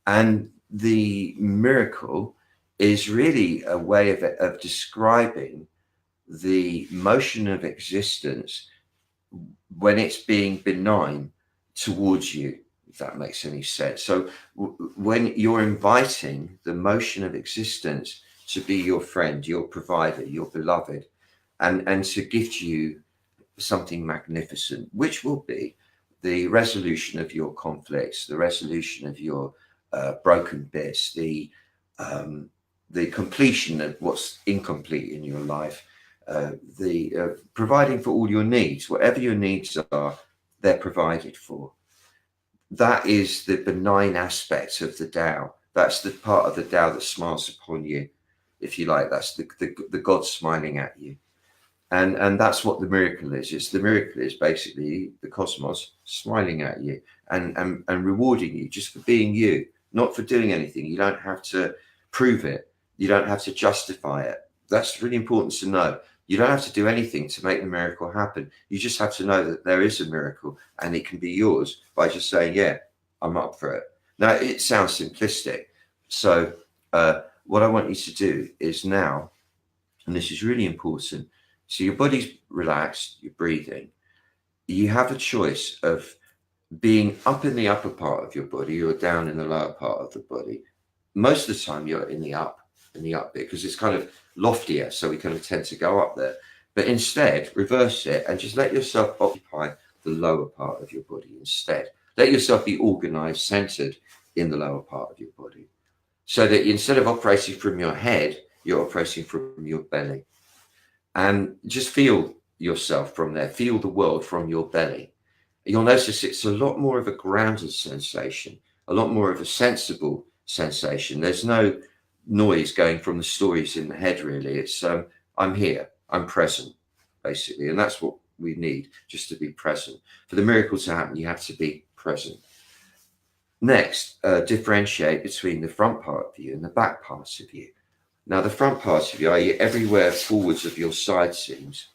Speaker 2: And the miracle is really a way of describing the motion of existence when it's being benign towards you, if that makes any sense. So when you're inviting the motion of existence to be your friend, your provider, your beloved, and to gift you something magnificent, which will be the resolution of your conflicts, the resolution of your broken bits, the completion of what's incomplete in your life, the providing for all your needs, whatever your needs are, they're provided for. That is the benign aspect of the Tao. That's the part of the Tao that smiles upon you, if you like. That's the God smiling at you. And that's what the miracle is. It's the miracle is basically the cosmos smiling at you and rewarding you just for being you, not for doing anything. You don't have to prove it. You don't have to justify it. That's really important to know. You don't have to do anything to make the miracle happen. You just have to know that there is a miracle and it can be yours by just saying, yeah, I'm up for it. Now, it sounds simplistic. So what I want you to do is now, and this is really important, so your body's relaxed, you're breathing. You have a choice of being up in the upper part of your body or down in the lower part of the body. Most of the time you're in the up bit because it's kind of loftier, so we kind of tend to go up there. But instead, reverse it and just let yourself occupy the lower part of your body instead. Let yourself be organized, centered in the lower part of your body. So that instead of operating from your head, you're operating from your belly. And just feel yourself from there. Feel the world from your belly. You'll notice it's a lot more of a grounded sensation, a lot more of a sensible sensation. There's no noise going from the stories in the head, really. It's I'm here, I'm present, basically. And that's what we need, just to be present. For the miracle to happen, you have to be present. Next, differentiate between the front part of you and the back part of you. Now, the front part of you, are you everywhere forwards of your side seams,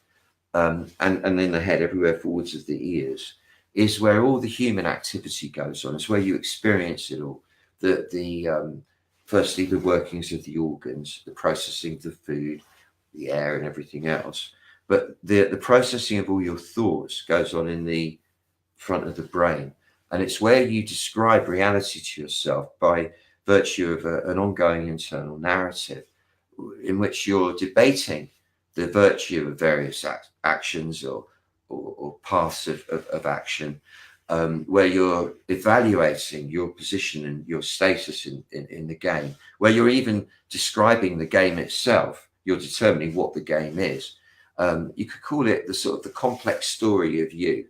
Speaker 2: and in the head, everywhere forwards of the ears, is where all the human activity goes on. It's where you experience it all. Firstly, the workings of the organs, the processing of the food, the air, and everything else. But the processing of all your thoughts goes on in the front of the brain. And it's where you describe reality to yourself by virtue of an ongoing internal narrative in which you're debating the virtue of various actions or paths of action, where you're evaluating your position and your status in the game, where you're even describing the game itself. You're determining what the game is. You could call it the complex story of you.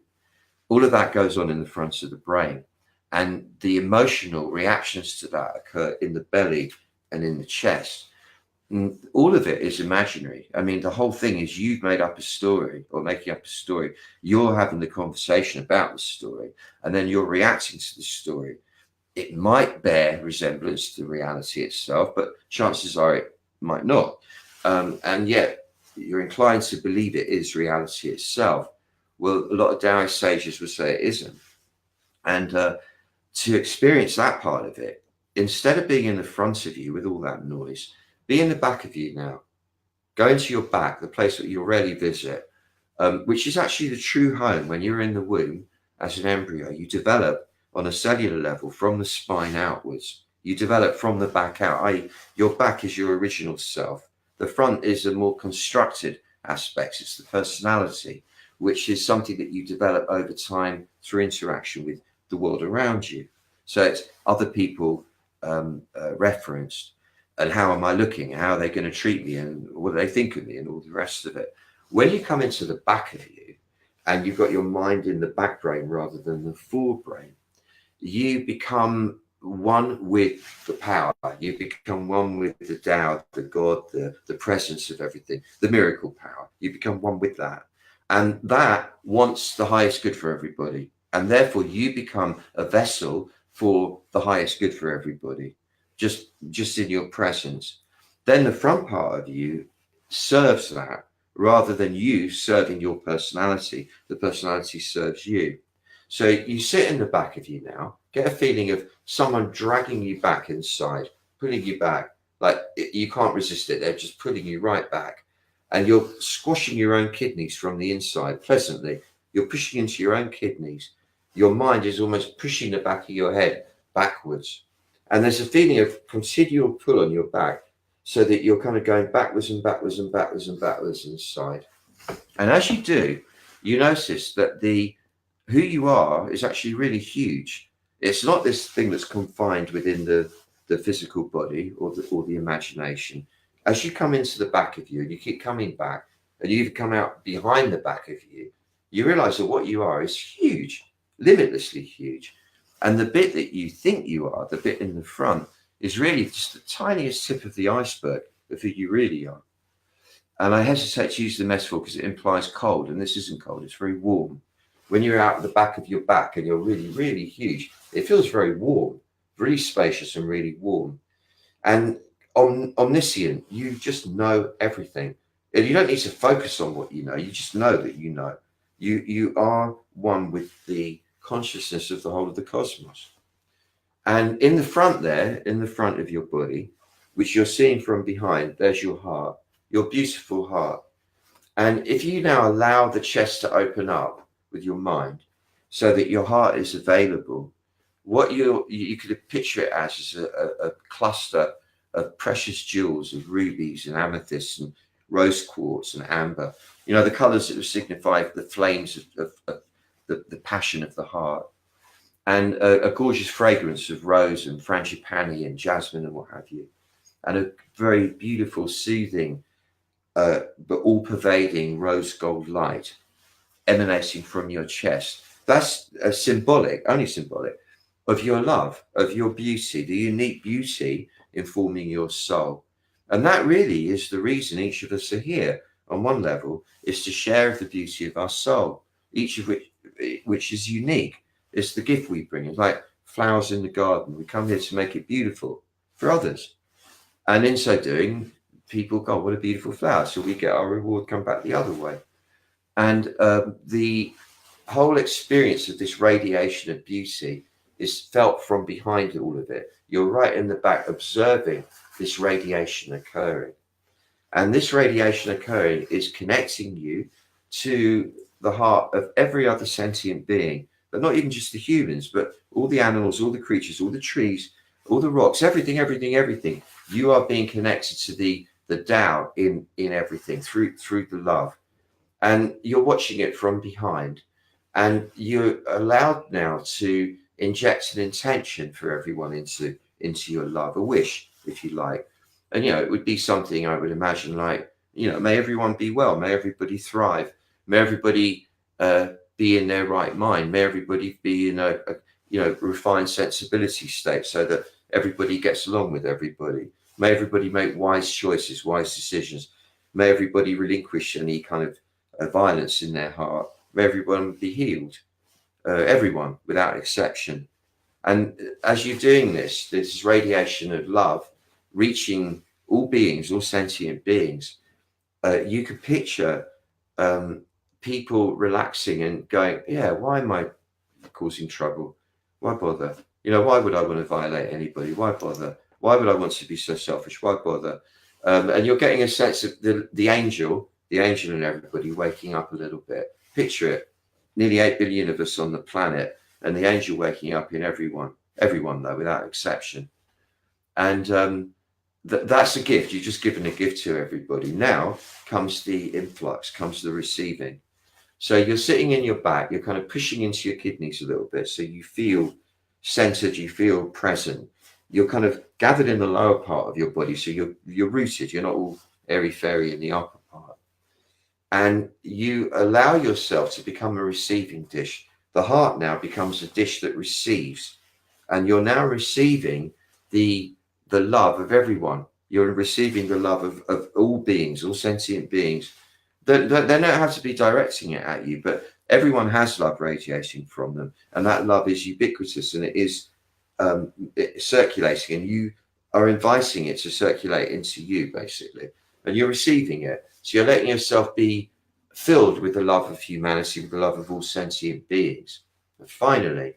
Speaker 2: All of that goes on in the front of the brain, and the emotional reactions to that occur in the belly and in the chest. And all of it is imaginary. I mean, the whole thing is you've made up a story or making up a story. You're having the conversation about the story, and then you're reacting to the story. It might bear resemblance to reality itself, but chances are it might not. And yet you're inclined to believe it is reality itself. Well, a lot of Taoist sages would say it isn't. And to experience that part of it, instead of being in the front of you with all that noise, be in the back of you now. Go into your back, the place that you rarely visit, which is actually the true home. When you're in the womb as an embryo, you develop on a cellular level from the spine outwards. You develop from the back out. Your back is your original self. The front is a more constructed aspect. It's the personality, which is something that you develop over time through interaction with the world around you. So it's other people referenced, and how am I looking? How are they going to treat me? And what do they think of me? And all the rest of it. When you come into the back of you and you've got your mind in the back brain rather than the forebrain, you become one with the power. You become one with the Tao, the God, the presence of everything, the miracle power. You become one with that. And that wants the highest good for everybody. And therefore you become a vessel for the highest good for everybody, just in your presence. then the front part of you serves that rather than you serving your personality. The personality serves you. So you sit in the back of you now, get a feeling of someone dragging you back inside, pulling you back, like you can't resist it. They're just pulling you right back. And you're squashing your own kidneys from the inside pleasantly. You're pushing into your own kidneys. Your mind is almost pushing the back of your head backwards. And there's a feeling of continual pull on your back so that you're kind of going backwards and backwards and backwards and backwards inside. And as you do, you notice that who you are is actually really huge. It's not this thing that's confined within the physical body or the imagination. As you come into the back of you and you keep coming back and you even come out behind the back of you, you realize that what you are is huge, limitlessly huge. And the bit that you think you are, the bit in the front, is really just the tiniest tip of the iceberg of who you really are. And I hesitate to use the metaphor because it implies cold, and this isn't cold, it's very warm. When you're out the back of your back and you're really, really huge, it feels very warm, really spacious and really warm. And omniscient, you just know everything. And you don't need to focus on what you know, you just know that you know. You are one with the consciousness of the whole of the cosmos. And in the front there, in the front of your body, which you're seeing from behind, there's your heart, your beautiful heart. And if you now allow the chest to open up with your mind so that your heart is available, what you could picture it as is a cluster of precious jewels of rubies and amethysts and rose quartz and amber, the colors that would signify the flames of the passion of the heart, and a gorgeous fragrance of rose and frangipani and jasmine and what have you, and a very beautiful, soothing, but all-pervading rose gold light emanating from your chest. That's only symbolic, of your love, of your beauty, the unique beauty informing your soul. And that really is the reason each of us are here. On one level, is to share the beauty of our soul, each of which is unique. It's the gift we bring. It's like flowers in the garden. We come here to make it beautiful for others. And in so doing, people go, what a beautiful flower. So we get our reward come back the other way. And the whole experience of this radiation of beauty is felt from behind all of it. You're right in the back observing this radiation occurring. And this radiation occurring is connecting you to the heart of every other sentient being, but not even just the humans, but all the animals, all the creatures, all the trees, all the rocks, everything. You are being connected to the Tao in everything through the love. And you're watching it from behind. And you're allowed now to inject an intention for everyone into your love, a wish, if you like. And, it would be something I would imagine like, may everyone be well, may everybody thrive, may everybody be in their right mind, may everybody be in a refined sensibility state so that everybody gets along with everybody. May everybody make wise choices, wise decisions. May everybody relinquish any kind of violence in their heart. May everyone be healed, everyone without exception. And as you're doing this radiation of love reaching all beings, all sentient beings, you could picture people relaxing and going, yeah, why am I causing trouble? Why bother? Why would I want to violate anybody? Why bother? Why would I want to be so selfish? Why bother? And you're getting a sense of the angel and everybody waking up a little bit. Picture it, nearly 8 billion of us on the planet, and the angel waking up in everyone though, without exception. And that's a gift. You've just given a gift to everybody. Now comes the influx, comes the receiving. So you're sitting in your back, you're kind of pushing into your kidneys a little bit. So you feel centered, you feel present. You're kind of gathered in the lower part of your body. So you're rooted, you're not all airy-fairy in the upper part. And you allow yourself to become a receiving dish. The heart now becomes a dish that receives. And you're now receiving the love of everyone. You're receiving the love of all beings, all sentient beings. They don't have to be directing it at you, but everyone has love radiating from them. And that love is ubiquitous and it is circulating. And you are inviting it to circulate into you, basically, and you're receiving it. So you're letting yourself be filled with the love of humanity, with the love of all sentient beings. And finally,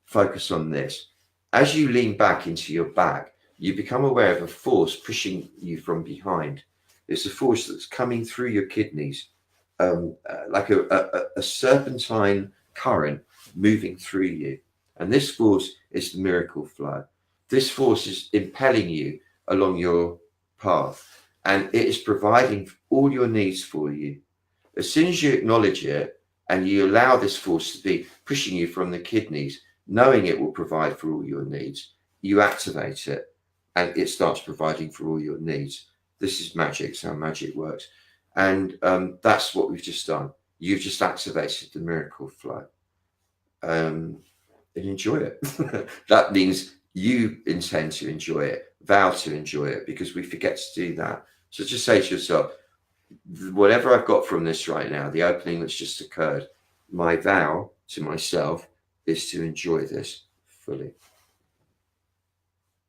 Speaker 2: focus on this. As you lean back into your back, you become aware of a force pushing you from behind. It's a force that's coming through your kidneys, like a serpentine current moving through you. And this force is the miracle flow. This force is impelling you along your path, and it is providing all your needs for you. As soon as you acknowledge it and you allow this force to be pushing you from the kidneys, knowing it will provide for all your needs, you activate it and it starts providing for all your needs. This is magic. It's how magic works. And that's what we've just done. You've just activated the miracle flow. And enjoy it. That means you intend to enjoy it, vow to enjoy it, because we forget to do that. So just say to yourself, whatever I've got from this right now, the opening that's just occurred, my vow to myself is to enjoy this fully.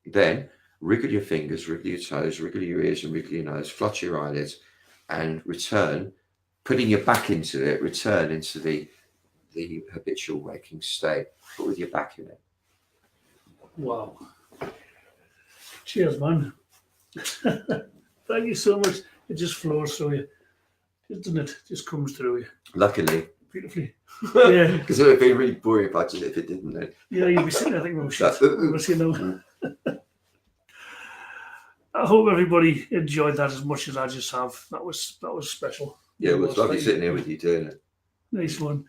Speaker 2: Then wriggle your fingers, wriggle your toes, wriggle your ears and wriggle your nose, flutter your eyelids, and return, putting your back into it, return into the habitual waking state, but with your back in it.
Speaker 1: Wow. Cheers, man. Thank you so much. It just flows through you, doesn't it? It just comes through you.
Speaker 2: Luckily.
Speaker 1: Beautifully. Yeah.
Speaker 2: Because it would be really boring if it didn't. Then.
Speaker 1: Yeah, you'd be sitting there thinking, oh shit, I hope everybody enjoyed that as much as I just have. That was special.
Speaker 2: Yeah, it was lovely sitting here with you doing it.
Speaker 1: Nice one.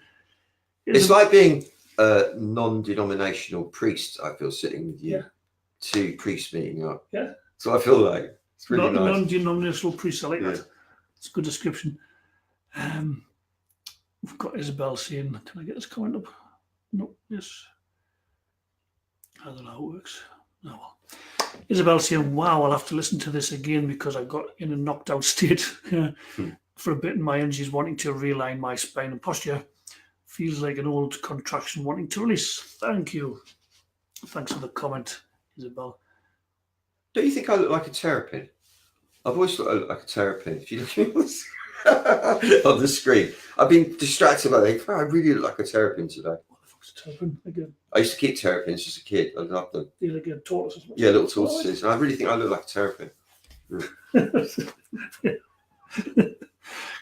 Speaker 2: It's like being a non-denominational priest, I feel, sitting with you.
Speaker 1: Yeah.
Speaker 2: Two priests meeting up.
Speaker 1: Yeah.
Speaker 2: So I feel like it's really nice.
Speaker 1: Non-denominational priest, I like that. It's a good description. We've got Isabel saying, can I get this comment up? No, yes. I don't know how it works. Oh, well. Isabel saying, wow, I'll have to listen to this again because I got in a knocked out state for a bit and my energies wanting to realign my spine and posture. Feels like an old contraction wanting to release. Thank you. Thanks for the comment, Isabel.
Speaker 2: Don't you think I look like a terrapin? I've always thought I look like a terrapin. If you look at me on the screen, I've been distracted by that. I really look like a terrapin today.
Speaker 1: What the fuck's a terrapin? Again.
Speaker 2: I used to keep terrapins as a kid. I loved them.
Speaker 1: They're like a tortoise.
Speaker 2: Yeah, little tortoises. And I really think I look like a terrapin.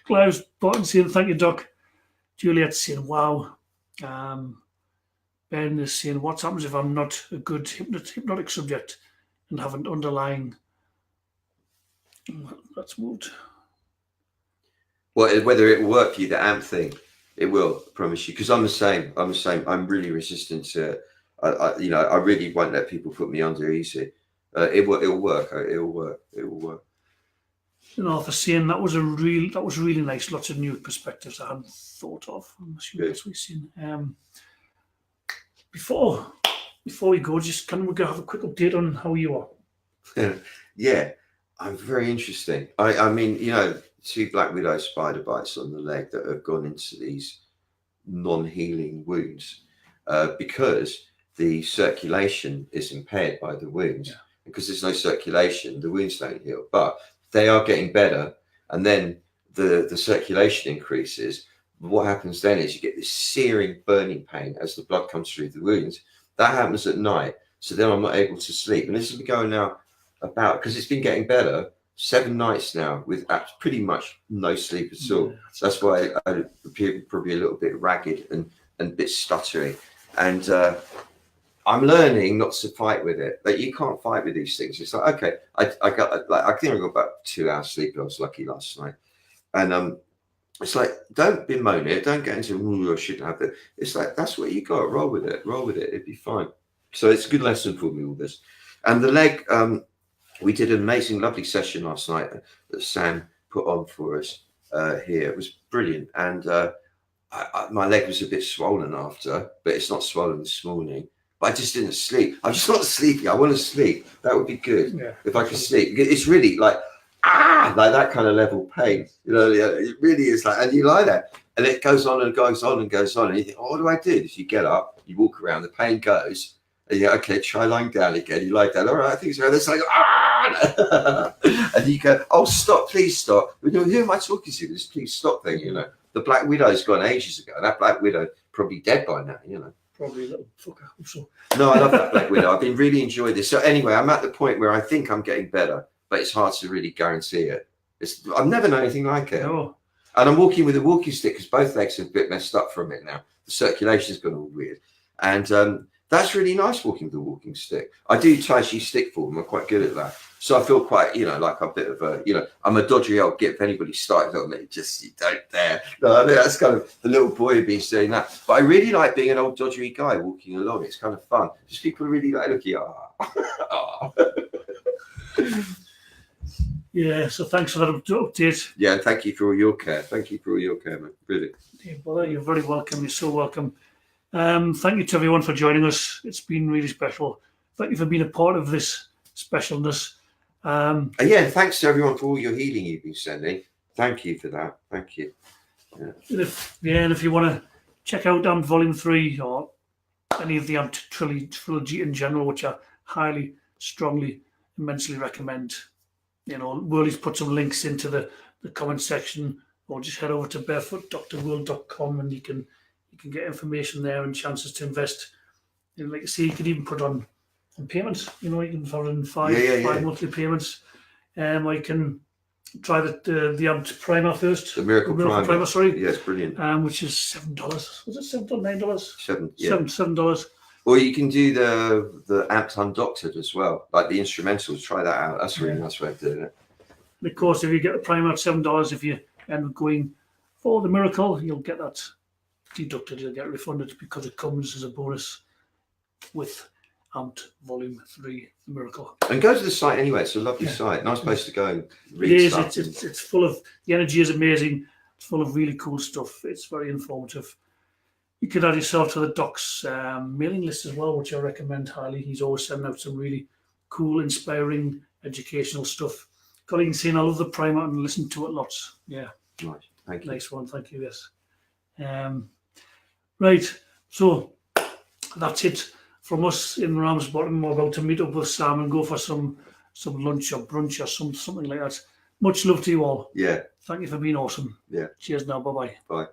Speaker 1: Clive's button saying, thank you, Doc. Juliet's saying, wow. Ben is saying, what happens if I'm not a good hypnotic subject and have an underlying... That's moved.
Speaker 2: Well, whether it will work for you, the AMP thing, it will, I promise you. Because I'm the same. I'm really resistant to it. I really won't let people put me under easy. It'll work. It'll work.
Speaker 1: And Arthur saying that was really nice. Lots of new perspectives I hadn't thought of. I'm assuming that's what we've seen. Before we go, just we go have a quick update on how you are?
Speaker 2: Yeah, I'm very interesting. I mean, 2 black widow spider bites on the leg that have gone into these non-healing wounds because the circulation is impaired by the wounds. Yeah. Because there's no circulation, the wounds don't heal. But they are getting better, and then the circulation increases. What happens then is you get this searing, burning pain as the blood comes through the wounds. That happens at night. So then I'm not able to sleep. And this has been going now because it's been getting better, 7 nights now with pretty much no sleep at all. So that's why I appear probably a little bit ragged and a bit stuttery. And I'm learning not to fight with it. Like, you can't fight with these things. It's like, okay, I think I got about 2 hours sleep. I was lucky last night. And it's like, don't bemoan it. Don't get into, I shouldn't have it. It's like, that's what you got. Roll with it. It'd be fine. So it's a good lesson for me, all this. And the leg, we did an amazing, lovely session last night that Sam put on for us here. It was brilliant. And my leg was a bit swollen after, but it's not swollen this morning. But I just didn't sleep. I'm just not sleepy. I want to sleep. That would be good if I could sleep. It's really like that kind of level pain. It really is like, and you lie there, and it goes on and goes on and goes on. And you think, oh, what do I do? So you get up, you walk around, the pain goes, Yeah, okay, try lying down again. You lie down. All right, I think so. It's like, ah! And you go, oh, stop, please stop. Who am I talking to? This please stop thing, you know. The Black Widow's gone ages ago. That Black Widow probably dead by now, you know.
Speaker 1: Probably a little fucker. So.
Speaker 2: No, I love that Black Widow. I've been really enjoying this. So anyway, I'm at the point where I think I'm getting better, but it's hard to really guarantee it. I've never known anything like it.
Speaker 1: No.
Speaker 2: And I'm walking with a walking stick because both legs are a bit messed up from it now. The circulation's gone all weird. And that's really nice walking with a walking stick. I do Tai Chi stick form. I'm quite good at that. So I feel quite, you know, like a bit of a, you know, I'm a dodgy old git. If anybody started on me, just you don't dare. No, I mean, that's kind of the little boy being saying that. But I really like being an old dodgy guy walking along. It's kind of fun. Just people really like looking at.
Speaker 1: Yeah, so thanks for that update.
Speaker 2: Yeah, and thank you for all your care. Thank you for all your care, man. Really.
Speaker 1: Yeah, well, you're very welcome. You're so welcome. Thank you to everyone for joining us. It's been really special. Thank you for being a part of this specialness.
Speaker 2: Yeah, thanks to everyone for all your healing you've been sending. Thank you for that. Thank you. Yeah.
Speaker 1: And if you want to check out AMPED Volume 3 or any of the AMPED Trilogy in general, which I highly, strongly, immensely recommend, you know, Worley's put some links into the comment section, or just head over to barefootdoctorworld.com and you can get information there and chances to invest. You know, like you see, you could even put on payments. You know, you can put in five monthly payments. Or you can try the AMPED Primer first.
Speaker 2: The Miracle Primer.
Speaker 1: Sorry.
Speaker 2: Yes, brilliant.
Speaker 1: Which is $7. Was it $7 $9? $7.
Speaker 2: Or you can do the AMPED Undoctored as well, like the instrumentals. Try that out. That's a really nice way of doing it.
Speaker 1: And of course, if you get the primer at $7, if you end up going for the Miracle, you'll get that deducted. You'll get refunded because it comes as a bonus with AMPED Volume 3, The Miracle.
Speaker 2: And go to the site anyway. It's a lovely site. Nice place to go and read
Speaker 1: it is.
Speaker 2: stuff.
Speaker 1: It's full of, the energy is amazing. It's full of really cool stuff. It's very informative. You could add yourself to the Doc's mailing list as well, which I recommend highly. He's always sending out some really cool, inspiring, educational stuff. Colleen saying I love the primer and listen to it lots. Yeah.
Speaker 2: Nice. Thank you.
Speaker 1: Nice one. Thank you. Yes. Right. So that's it from us in Ramsbottom. We're about to meet up with Sam and go for some lunch or brunch or something like that. Much love to you all.
Speaker 2: Yeah.
Speaker 1: Thank you for being awesome.
Speaker 2: Yeah.
Speaker 1: Cheers now. Bye-bye.
Speaker 2: Bye.